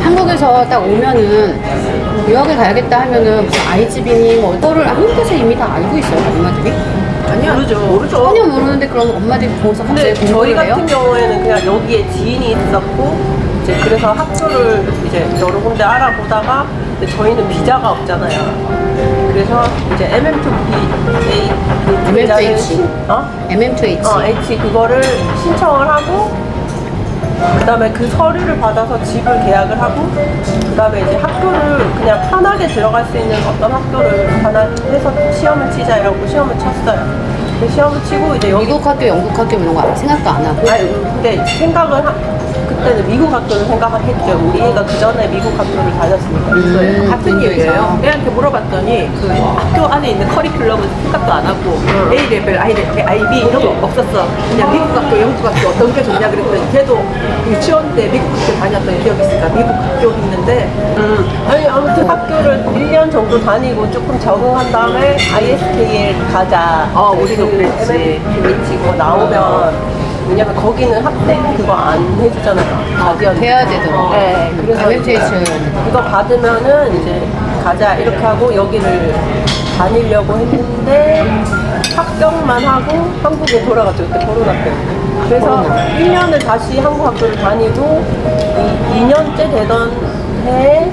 한국에서 딱 오면은 유학에 가야겠다 하면은 무슨 아이즈비니 뭐 이거를 한국에서 이미 다 알고 있어요, 엄마들이? 아니야. 모르죠. 전혀 모르는데 그럼 엄마들이 거기서 근데 갑자기 저희 공부를 해요? 같은 경우에는 그냥 여기에 지인이 있었고 이제 그래서 학교를 이제 여러 군데 알아보다가 근데 저희는 비자가 없잖아요. 그래서 이제 MMAA 그 비자를 MMTH. MM2H. H 그거를 신청을 하고 그다음에 그 서류를 받아서 집을 계약을 하고 그다음에 이제 학교를 그냥 편하게 들어갈 수 있는 어떤 학교를 하나 해서 시험을 치자 이러고 시험을 쳤어요. 근데 시험을 치고 이제 여기 미국 학교, 영국 학교 이런 거 생각도 안 하고? 아니 근데 그때는 미국 학교를 생각을 했죠. 우리 애가 그 전에 미국 학교를 다녔으니까. 같은 이유예요. 애한테 물어봤더니 그 학교 안에 있는 커리큘럼은 생각도 안 하고 A 레벨, I 레벨, IB 이런 거 없었어. 그냥 미국 학교, 영국 학교 어떤 게 좋냐 그랬더니 걔도 유치원 때 미국 학교 다녔던 기억이 있으니까 미국 학교 있는데 아니 아무튼 학교를 1년 정도 다니고 조금 적응한 다음에 ISKL 가자. 우리도 그랬지. MMTH고 나오면 왜냐면 거기는 학생 그거 안 해주잖아요. 가디언. 돼야 되더라고. 네, 그래서 MMTH. 이거 받으면은 이제 가자 이렇게 하고 여기를 다니려고 했는데 합격만 하고 한국에 돌아갔죠. 그때 코로나 때문에. 그래서 1년을 다시 한국 학교를 다니고 2년째 되던 해에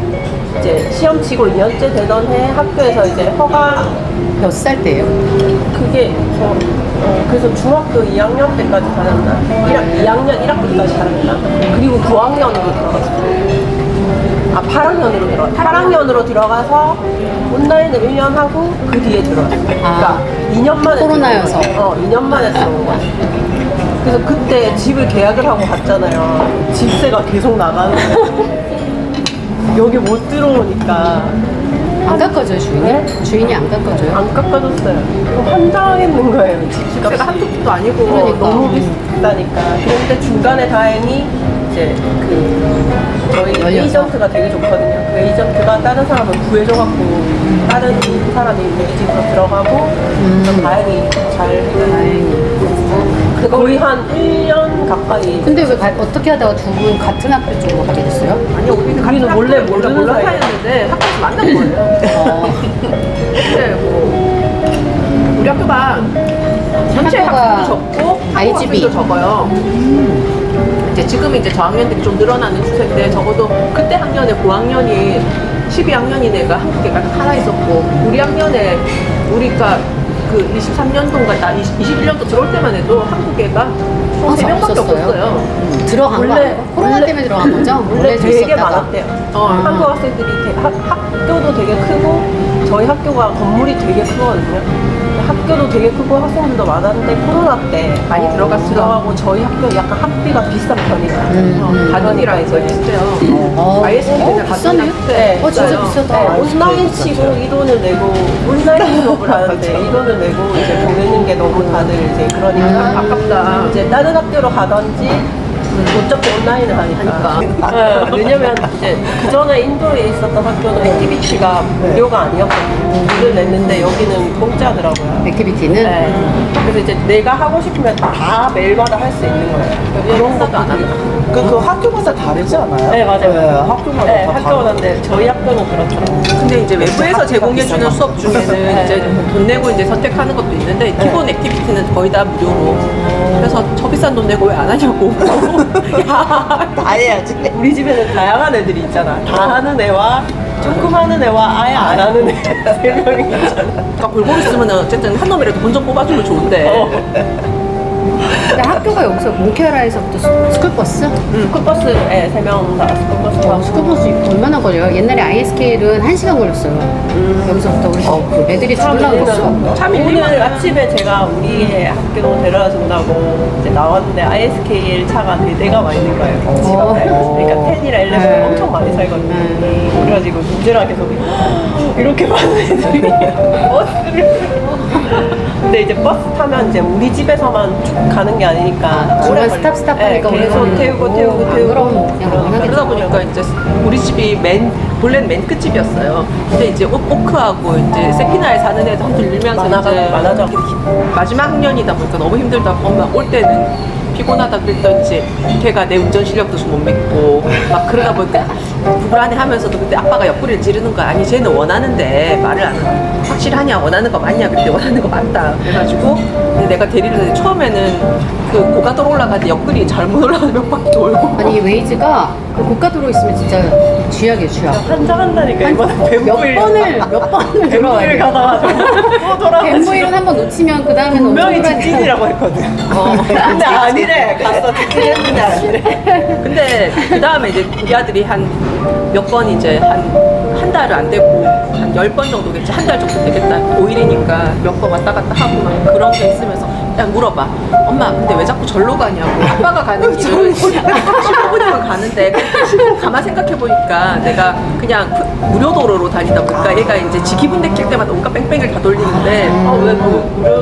이제 시험 치고 2년째 되던 해에 학교에서 이제 허가 몇 살 때예요? 그게 그래서 중학교 2학년 때까지 다녔나? 2학년 1학기까지 다녔나? 그리고 9학년으로 들어갔어요. 8학년으로 들어가서 온라인을 1년 하고 그 뒤에 들어왔어요. 그러니까 2년 만에 코로나여서. 2년 만에 들어온 거야. 그래서 그때 집을 계약을 하고 갔잖아요. 집세가 계속 나가는 거예요. 여기 못 들어오니까 안 깎아줘요, 주인이? 네? 주인이 안 깎아줘요? 안 깎아줬어요. 환장했는 거예요. 집값가 한두 푼도 아니고 그러니까. 너무 비싸니까. 그런데 중간에 다행히 이제 저희 열려서. 에이전트가 되게 좋거든요. 그 에이전트가 다른 사람을 구해줘갖고 다른 사람이 우리 집으로 들어가고 그래서 다행히 잘 다행히. 거의 한 1년 가까이. 근데 왜 어떻게 하다가 두 분 같은 학교 쪽으로 가게 됐어요? 아니 우리는 몰래 모르는 몰라 사이에. 사였는데 학교에서 만난 거예요. 근데 뭐 우리 학교가 전체 학교가 학생도 적고 IGB. 학생도 적어요. 이제 지금 이제 저학년들이 좀 늘어나는 추세인데 적어도 그때 학년에 고학년이 12학년인 애가 한국에 하나 있었고 우리 학년에 우리가 그 23년도인가 21년도 들어올 때만 해도 한국 애가 총 3명밖에 없었어요. 들어간 거 원래- 아니에요? 코로나 원래- 때문에 들어간 거죠? 원래 되게 있었다가. 많았대요. 한국 학생들이 학교도 되게 크고 저희 학교가 건물이 되게 크거든요. 학교도 되게 크고 학생들도 많았는데 코로나 때 많이 들어갔어. 들어가고 저희 학교 약간 학비가 비싼 편이에요. 가격이랑 이거 했어요. ISK 그냥 비싸네. 네. 진짜 비싸다. 온라인 치고 이 돈을 내고 온라인 수업을 하는데 이 돈을 내고 이제 보내는 게 너무 다들 이제 그러니까 아깝다. 이제 다른 학교로 가든지 어차피 온라인을 하니까. 네, 왜냐면 이제 그 전에 인도에 있었던 학교는 액티비티가 무료가 아니었거든요. 돈을 냈는데 여기는 공짜더라고요. 액티비티는? 네. 그래서 이제 내가 하고 싶으면 다 매일마다 할 수 있는 거예요. 그런 것도 안 합니다. 그 학교마다 다르지 않아요? 네, 맞아요. 네, 학교마다 네, 다 학교마다인데 저희 학교는 그렇더라고요. 근데 이제 외부에서 제공해주는 수업 중에는 네. 이제 돈 내고 이제 선택하는 것도 있는데 기본 액티비티는 거의 다 무료로. 그래서 저 비싼 돈 내고 왜 안 하냐고. 야, 다 해야지. 우리 집에는 다양한 애들이 있잖아. 다 하는 애와 조금 하는 애와 아예 안 하는 애 세 명이 있잖아. 그러니까 골고루 쓰면 어쨌든 한 놈이라도 먼저 뽑아주면 좋은데. 근데 학교가 여기서 몽케라에서부터 스쿨버스? 스쿨버스에 세 명 다 스쿨버스 타고. 스쿨버스 얼마나 걸려요? 옛날에 ISK는 1시간 걸렸어요. 여기서부터 우리 애들이 죽으려고 참 오늘 아침에 제가 우리 학교 데려다 준다고 이제 나왔는데 ISKL 차가 4대가 와 있는 거예요. 집 앞에. 그러니까 10이랑 11 네. 엄청 많이 살거든요. 그래가지고 문제랑 계속 이렇게 많은 애들이 버스를. 근데 이제 버스 타면 이제 우리 집에서만 쭉 가는 게 아니니까 중간 스탑 하니까 계속 우리는 태우고 그럼 그냥 안 하겠죠. 그러다 보니까 이제 우리 집이 본래는 맨 끝집이었어요. 근데 이제 오크하고 이제 세피나에 사는 애들 한 들리면서 이제 많아져. 마지막 학년이다 보니까 너무 힘들다. 엄마 올 때는 피곤하다 그랬더니 이제 걔가 내 운전 실력도 좀 못 믿고 막 그러다 보니까 불안해 하면서도 그때 아빠가 옆구리를 찌르는 거 아니 쟤는 원하는데 말을 안 하고 확실하냐 원하는 거 맞냐 그때 원하는 거 맞다 그래가지고 근데 내가 데리러 했는데 처음에는 그 고가도로 올라가는데 옆구리 잘못 올라가서 몇 바퀴 돌고 아니 웨이즈가 그 고가도로 있으면 진짜 쥐약이에요 쥐약. 한장한다니까 이번에 몇 번을 들어와야 돼. 가다가 또 돌아가지고 뱀부일은 한 번 놓치면 그 다음에는 분명히 직진이라고 했거든. 근데 아니래. 갔어 직진했는데 아니래. 근데 그 다음에 이제 우리 아들이 한 몇 번 이제 한 달을 안 되고 한 10번 정도겠지 한 달 정도 되겠다 5일이니까 몇 번 왔다 갔다 하고 막 그런 게 있으면서 그냥 물어봐 엄마 근데 왜 자꾸 절로 가냐고 아빠가 가는 길을 15분이면 가는데 가만 생각해 보니까 내가 그냥 무료 도로로 다니다 보니까 얘가 이제 지 기분 내킬 때마다 온갖 뺑뺑이를 다 돌리는데 왜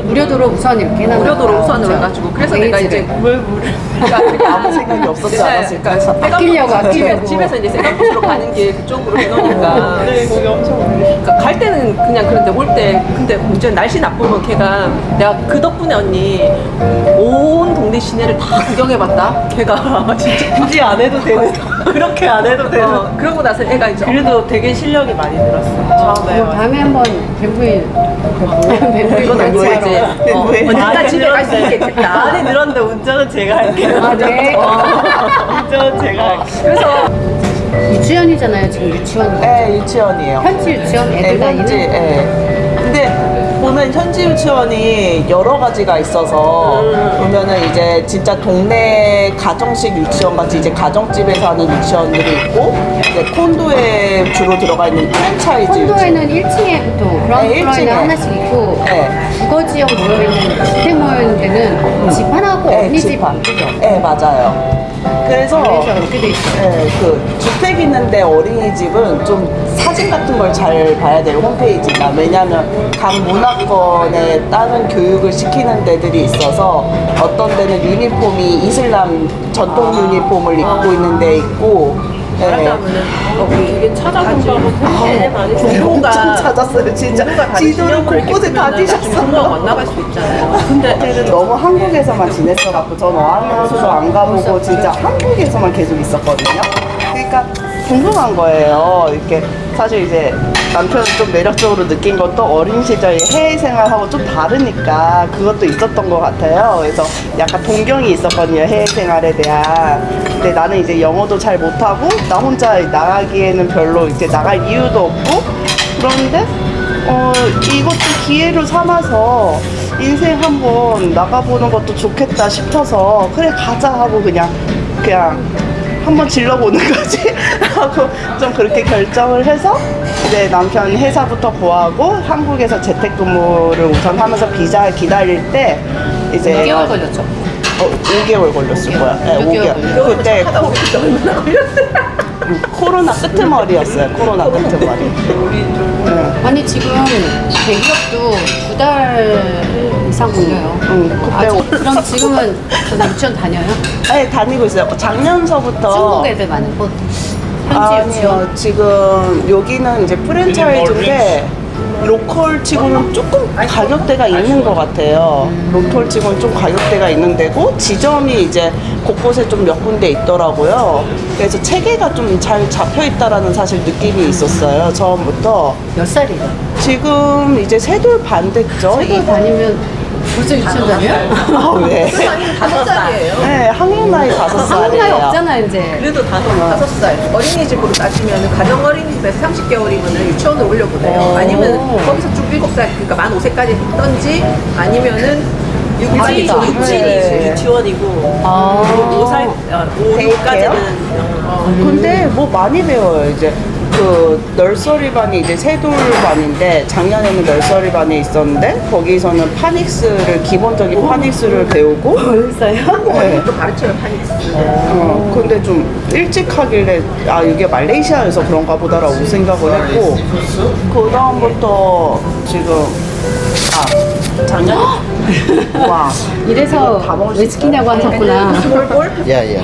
무료도로 우선 이렇게 해놨나 무료 도로 봐. 우선으로 그렇죠. 해가지고 그래서 내가 이제 왜 물을 그러니까 아무 생각이 없었지 않았을까? 아끼려고. 집에서 이제 세간코스로 가는 길 그쪽으로 해놓으니까 네, 거기 엄청 울려. 그러니까 갈 때는 그냥 그런데 올 때 근데 문제는 날씨 나쁘면 걔가 내가 그 덕분에 언니 온 동네 시내를 다 구경해봤다 걔가 진짜 굳이 안 해도 되는. 그렇게 안 해도 되는. 그러고 나서 애가 이제 그래도 되게 실력이 많이 늘었어. 처음에. 그럼 다음에 한번 뱀부일 이건 아니고 이제 언젠가 집에 갈 수 있겠다 많이 늘었는데 운전은 제가 할게요. 아, 네. 운전은 제가 할게요. 그래서 유치원이잖아요 지금 유치원. 네, 유치원이에요. 현지 유치원 애들 네, 현지. 다니는. 예. 근데 보면 현지 유치원이 여러 가지가 있어서 보면은 이제 진짜 동네 가정식 유치원 같이 이제 가정집에서 하는 유치원들이 있고 이제 콘도에 주로 들어가 있는 프랜차이즈 콘도에는 1층에 보통 그라운드 네, 플로어에는 1층에. 하나씩 있고 네. 주거 지역 모여있는 주택 모여있는 데는 집 하나고 어린이집 그죠? 네, 맞아요. 그래서 그래서 이렇게 돼 있어요. 네, 그 주택 있는데 어린이집은 좀 사진 같은 걸 잘 봐야 돼요 홈페이지가. 왜냐하면 각 문화권에 따른 교육을 시키는 데들이 있어서 어떤 데는 유니폼이 이슬람 전통 유니폼을 입고 있는 데 있고 말하자면은 이게 찾아본다고 되게 많이 엄청 정보가 찾았어요 진짜. 지도를 곳곳에 다 중국어 뒤졌어요. 못 나갈 수 있잖아요 근데 근데 너무 한국에서만 지냈어갖고 전 어학연수도 안 가보고 진짜 한국에서만 계속 있었거든요. 그러니까 궁금한 거예요. 이렇게 사실 이제 남편은 좀 매력적으로 느낀 것도 어린 시절 해외 생활하고 좀 다르니까 그것도 있었던 것 같아요. 그래서 약간 동경이 있었거든요 해외 생활에 대한. 근데 나는 이제 영어도 잘 못하고 나 혼자 나가기에는 별로 이제 나갈 이유도 없고 그런데 이것도 기회로 삼아서 인생 한번 나가보는 것도 좋겠다 싶어서 그래 가자 하고 그냥 한번 질러보는 거지 하고 좀 그렇게 결정을 해서 이제 남편 회사부터 구하고 한국에서 재택근무를 우선 하면서 비자 기다릴 때 이제 2개월 걸렸죠? 5개월 걸렸을 거야. 네, 6개월 5개월. 그때 코로나 끄트머리였어요. 코로나 끄트머리. 네. 아니 지금 대기업도 2달 이상 걸려요. 그때 그럼 지금은 유치원 다녀요? 네, 다니고 있어요. 작년서부터 중국 애들 많은 곳 현지 유치원. 아니요, 지금 여기는 이제 프랜차이즈인데 로컬 치고는 조금 가격대가 있는 것 같아요. 로컬 치고는 좀 가격대가 있는 데고 지점이 이제 곳곳에 좀 몇 군데 있더라고요. 그래서 체계가 좀 잘 잡혀 있다라는 사실 느낌이 있었어요. 처음부터. 몇 살이에요? 지금 이제 세 돌 반 됐죠. 세돌 다니면 벌써 유치원 다녀요? 아, 왜? 5살이에요 네, 학년 나이 5살이에요. 한국 나이 없잖아요 이제. 그래도 5살 어린이집으로 따지면 가정 어린이집에서 30개월이면 유치원을 올려보내요 아니면 거기서 쭉 7살 그러니까 만 5세까지 있던지 아니면은 아니다. 육진이 유치원이고 아. 5살까지는 근데 뭐 많이 배워요. 이제 그 널서리반이 이제 세돌반인데 작년에는 널서리반에 있었는데 거기서는 파닉스를 기본적인 파닉스를 배우고 벌써요? 네. 또 가르쳐요 파닉스 근데 좀 일찍 하길래 아 이게 말레이시아에서 그런가 보다라고 생각을 했고 그 다음부터 지금 작년 와 이래서 다 먹을 수 왜 시키냐고 하셨구나. 예예.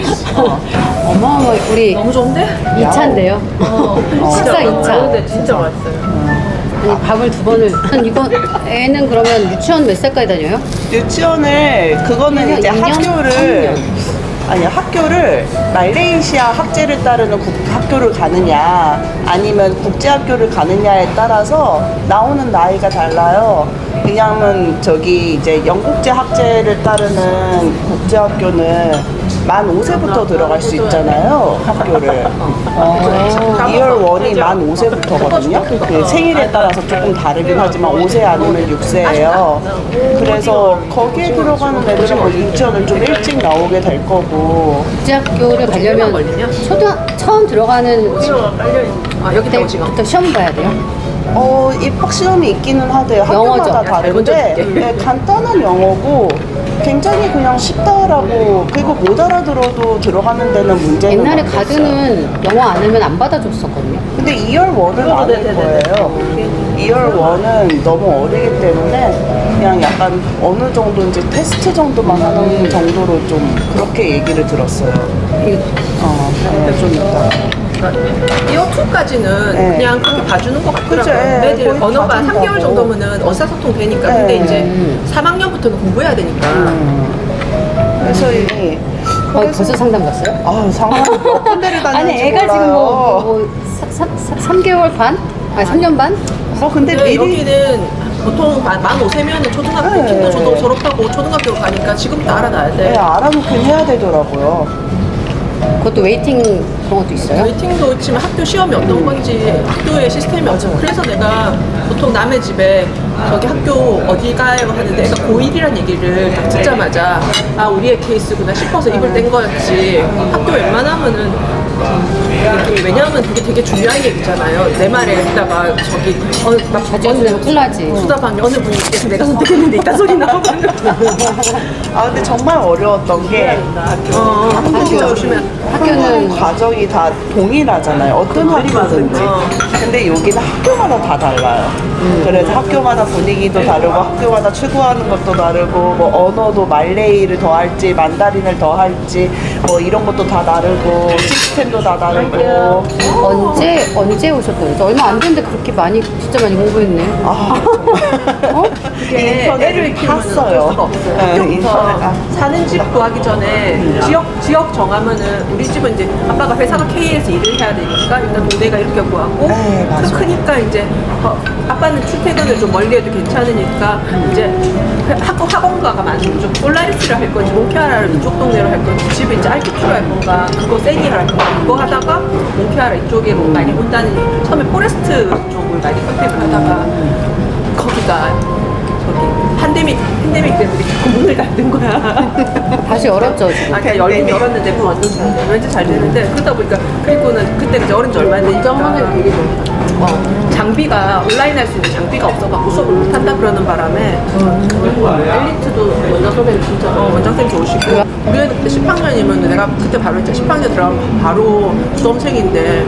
어머 우리 너무 좋은데? 2차인데요. 식사 2차. 근데 진짜 맛있어요 아니 밥을 2번을. 이건 애는 그러면 유치원 몇 살까지 다녀요? 유치원을 그거는 이제 2년? 학교를 3년. 아니 학교를 말레이시아 학제를 따르는 학교를 가느냐 아니면 국제학교를 가느냐에 따라서 나오는 나이가 달라요. 왜냐하면 저기 이제 영국제 학제를 따르는 국제학교는 만 5세부터 들어갈 수 있잖아요, 학교를. 2월 1이 만 5세부터거든요. 그 생일에 따라서 조금 다르긴 하지만 5세 아니면 6세예요. 그래서 거기에 들어가는 애들은 뭐 유치원을 좀 일찍 나오게 될 거고. 국제학교를 가려면 처음 들어가는 여기 때부터 시험 봐야 돼요? 입학 시험이 있기는 하대요. 영어죠? 학교마다 다른데 네, 간단한 영어고 굉장히 그냥 쉽다라고. 그리고 못 알아들어도 들어가는 데는 문제는 옛날에 없었어요. 가드는 영어 안 하면 안 받아줬었거든요. 근데 2월 1은 아닐 거예요. 2월 1은 너무 어리기 때문에 그냥 약간 어느 정도 이제 테스트 정도만 하는 정도로 좀 그렇게 얘기를 들었어요. 네, 좀 있다. 이어 2까지는 네. 그냥 그렇게 봐주는 것 같더라고요. 그죠, 예, 애들 거의 언어가 봐준다고. 3개월 정도면은 의사소통 되니까. 근데 네. 이제 3학년부터는 공부해야 되니까. 그래서 이 벌써 상담 갔어요? 아유 상황이 몇 군데를 다니는지 아니 애가 몰라요. 지금 뭐 3개월 반? 아니 3년 반? 근데 근데 미리 여기는 보통 만 5세면은 초등학교, 네. 킨더 졸업하고 초등학교 가니까 지금부터 알아놔야 돼. 네, 알아놓긴 해야 되더라고요. 그것도 웨이팅 그런 것도 있어요? 웨이팅도 있지만 학교 시험이 어떤 건지 학교의 시스템이 어떤 건지. 그래서 내가 보통 남의 집에 저기 학교 어디 가요 하는데 애가 고1이란 얘기를 딱 듣자마자 아 우리의 케이스구나 싶어서 입을 뗀 거였지. 학교 웬만하면은 이렇게 왜냐하면 그게 되게 중요한 얘기잖아요. 내 말에 했다가 저기 막 자주 되면 큰일 나지. 수다방에 어느 분께서 내가 선택했는데 이딴 소리 나오면 근데 정말 어려웠던 게 학교는 과정이 다 동일하잖아요. 어떤 학교든지. 근데 여기는 학교마다 다 달라요. 그래서 학교마다 분위기도 다르고 학교마다 추구하는 것도 다르고 뭐 언어도 말레이를 더 할지 만다린을 더 할지 뭐 이런 것도 다 다르고 시스템도 다 다르고. 언제 오셨어요? 저 얼마 안 됐는데 그렇게 많이 진짜 많이 공부했네. 애를 키우면 어쩔 수가 없어요. 학교부터 사는 집 구하기 전에 지역 정하면은 우리 집은 이제 아빠가 회사가 K에서 일을 해야 되니까 일단 동네가 이렇게 구하고 네, 맞아요. 크니까 이제 아빠는 출퇴근을 좀 멀리 해도 괜찮으니까 이제 학원가가 많은 좀 폴라리스를 할 건지 몽키아라를 이쪽 동네로 할 건지 집에 이제 알키프로 할 건가 그거 세니를 할 건가 그거 하다가 몽키아라 이쪽에 뭐 많이 온다는 처음에 포레스트 쪽을 많이 컨택을 하다가 거기가 팬데믹 때문에 자꾸 문을 닫는 거야. 다시 열었죠 지금. 그러니까 열긴 열었는데 뭐 왠지 잘 되는데 그러다 보니까 그리고는 그때 이제 어린 지 얼마 안 되니까 되게 좋아. 장비가 온라인 할 수 있는 장비가 없어갖고 수업을 못 한다 그러는 바람에 엘리트도 원장선생님 진짜 원장선생님 좋으시고 우리 애들 그때 10학년이면 내가 그때 바로 이제 10학년 들어가면 바로 수험생인데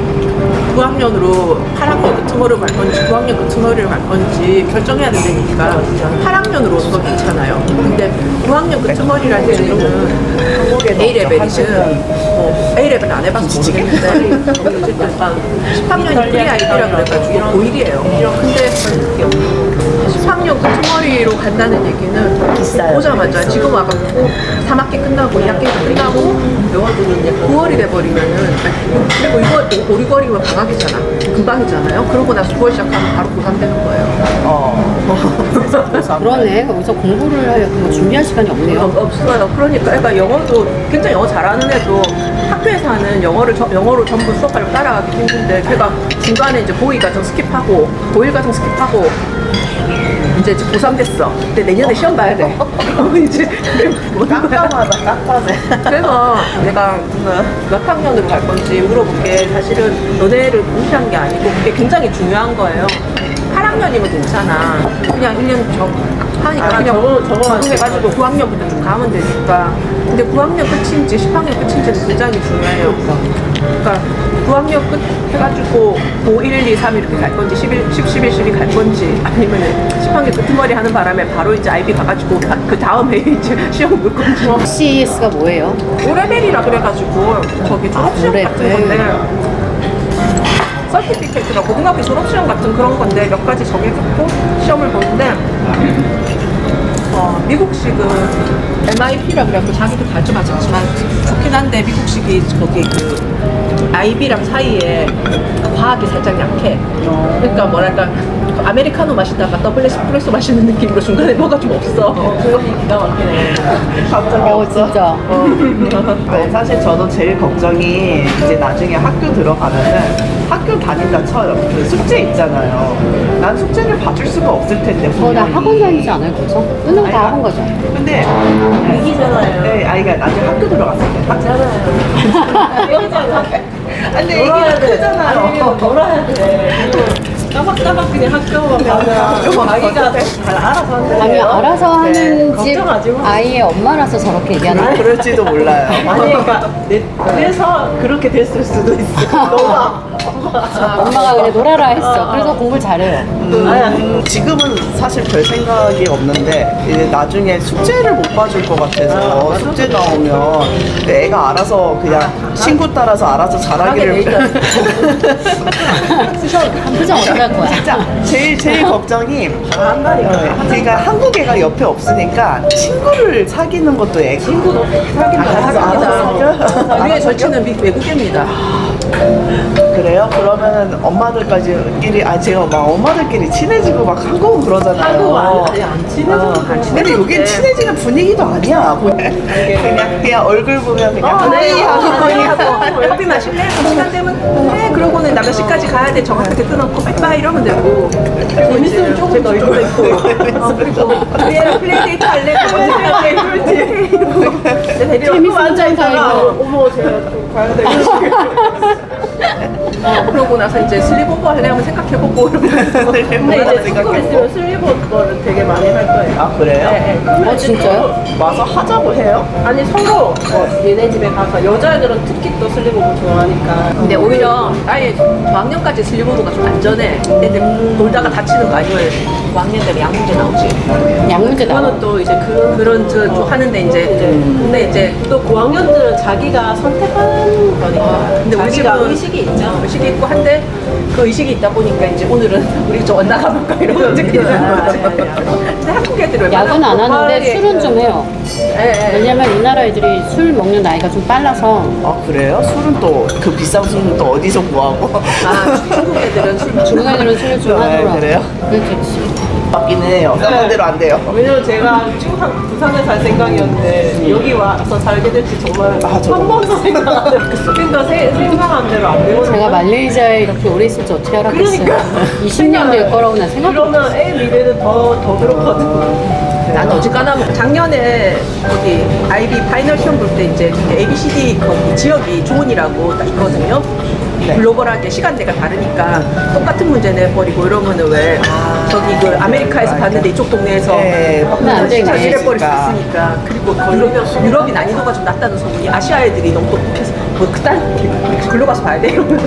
9학년으로 8학년 끄트머리를 갈 건지 9학년 끄트머리를 갈 건지 결정해야 된다니까 8학년으로 오는 건 괜찮아요. 근데 9학년 끄트머리를 할 때는 A레벨이든 뭐 A레벨 안 해봐서 모르겠는데 어쨌든 10학년이 프리 아이디라 그래가지고 고1이에요. 근데 10학년 끄트머리로 간다는 얘기는 비싸요. 오자마자 지금 와가지고 3학기 끝나고 2학기 끝나고 9월이 돼버리면은 그리고 이거 5, 6월이면 방학이잖아. 금방이잖아요. 그러고 나서 9월 시작하면 바로 고3 되는 거예요. 그러네. 거기서 공부를 하려고 뭐 준비할 시간이 없네요. 없어요. 그러니까 애가 영어도 굉장히 영어 잘하는 애도 학교에서 하는 영어로 전부 수업하려고 따라가기 힘든데 걔가 중간에 이제 고2 과정 스킵하고 고1 과정 스킵하고 이제 고3 됐어. 근데 내년에 시험 봐야 돼. 이제 깜깜하다 깜깜해. 그래서 내가 몇 학년으로 갈 건지 물어본 게 사실은 너네를 무시한 게 아니고 그게 굉장히 중요한 거예요. 8학년이면 괜찮아. 그냥 1년 하니까 그냥 적응해가지고 9학년부터 좀 가면 되니까. 근데 9학년 끝인지 10학년 끝인지는 굉장히 중요해요. 그러니까 9학년 끝 해가지고 고 1, 2, 3 이렇게 갈 건지 11, 12 갈 건지 아니면 10학년 끝머리 하는 바람에 바로 이제 IB 가가지고 그 다음에 이제 시험 볼 건지. CES가 뭐예요? 오레벨이라 그래가지고 저기 졸업시험 같은 오레벨. 건데 서티피케이트가 고등학교 졸업시험 같은 그런 건데 몇 가지 정해놓고 시험을 보는데 미국식은 MIP라 그래갖고 자기도 가르쳐봤지만 좋긴 한데 미국식이 거기 그 IB랑 사이에 과학이 살짝 약해. 그러니까 뭐랄까 그 아메리카노 마시다가 더블 에스프레소 마시는 느낌으로 중간에 뭐가 좀 없어. 그것이 기가 막히네. 갑자기 없어. 진짜. 네, 사실 저도 제일 걱정이 이제 나중에 학교 들어가면은 학교 다닌다 쳐요. 그 숙제 있잖아요. 난 숙제를 봐줄 수가 없을 텐데. 나 분명히. 학원 다니지 않아요, 그죠? 끝나고 다 학원 가죠. 근데 이기잖아요. 네, 아이가 나중에 학교 들어갔을 때 있잖아요. 여기잖아. 근데 놀아야 이게 돼. 크잖아요. 아니, 놀아야 돼. 까박까박 그냥 학교만 가면 자기가 잘 알아서 한대요. 아니, 알아서 하는 집 걱정하지 마. 아이의 엄마라서 저렇게 얘기하는 거예요. 그럴지도 몰라요. 아니, 그러니까 그래서 그렇게 됐을 수도 있어. 너가 엄마가 그냥 놀아라 했어. 그래서 공부를 잘해요. 지금은 사실 별 생각이 없는데 이제 나중에 숙제를 못 봐줄 것 같아서 숙제 나오면 애가 알아서 그냥 친구 따라서 알아서 잘하기를 한부장 어떻게 할 거야? 진짜 제일 걱정이 한다니까. 그러니까 한국 애가 옆에 없으니까 친구를 사귀는 것도 애 친구도 사귄다. 우리의 절친은 외국입니다. 그래요? 그러면은 엄마들까지끼리 제가 막 엄마들끼리 친해지고 막 한국 그러잖아요. 한국 아니 안 친해서 근데 여긴 친해지는 분위기도 아니야. 그냥 얼굴 보면 그냥 하이 하고 커피 마실래? 그럼 시간 되면 네 그러고는 나 몇 시까지 가야 돼 정확하게 끊었고 빠이빠이 이러면 되고 재밌으면 조금 더 있고 그리고 플레이데이트 할래? 재밌으면 좀 가고. 어머 제가 좀 가야 돼. 그러고 나서 이제 슬리브오버 할래 하면 생각해보고 이러면서 근데 이제 친구 있으면 슬리브를 되게 많이 할 거예요. 아 그래요? 어, 진짜요? 와서 하자고 해요? 아니 서로 얘네 집에 가서 여자애들은 특히 또 슬리브를 좋아하니까. 근데 오히려 아예 저학년까지 슬리브오버가 좀 안전해 애들 놀다가 다치는 거 아니면 고학년 되면 양문제 나오지 양문제 나와. 그거는 또 이제 그런 좀 하는데 이제 근데 이제 또 고학년들은 자기가 선택하는 거니까. 근데 우리 자기가 집은 의식이 있죠. 의식이 있고 한데 그 의식이 있다 보니까 이제 오늘은 우리 좀 나가볼까 이런 느낌이 드는 거지. 근데 한국 애들은 야구는 안 하는데 술은 좀 해요. 왜냐면 이 나라 애들이 술 먹는 나이가 좀 빨라서. 아 그래요? 술은 또 그 비싼 술은 또 어디서 구하고? 아 중국 애들은 술 중국 애들은 술을 좀 네, 하더라고. 그래요? 그렇지. 맞기는 해요. 생각대로 안 돼요. 왜냐면 제가 부산에 살 생각이었는데 여기 와서 살게 될지 정말 한 저도 번도 생각 안 해요. 그러니까 생각한 대로 안 되거든요. 제가 말레이시아에 이렇게 오래 있을지 어떻게 알았겠어요. 그러니까. 20년 될 거라고 난 생각 못 그러면 애 미래는 더 그렇거든. 난 어지간하면 작년에 거기 아이비 파이널 시험 볼 때 이제 ABCD 거기 지역이 조언이라고 딱 있거든요. 네. 글로벌하게 시간대가 다르니까 똑같은 문제 내버리고 이러면은 왜 저기 그 아메리카에서 봤는데 이쪽 동네에서 네, 안 되네. 시간 내버릴 수 있으니까 그리고 유럽이 난이도가 좀 낮다는 소문이 아시아 애들이 너무 똑똑해서 뭐 그딴 글로 가서 봐야 돼 이러면서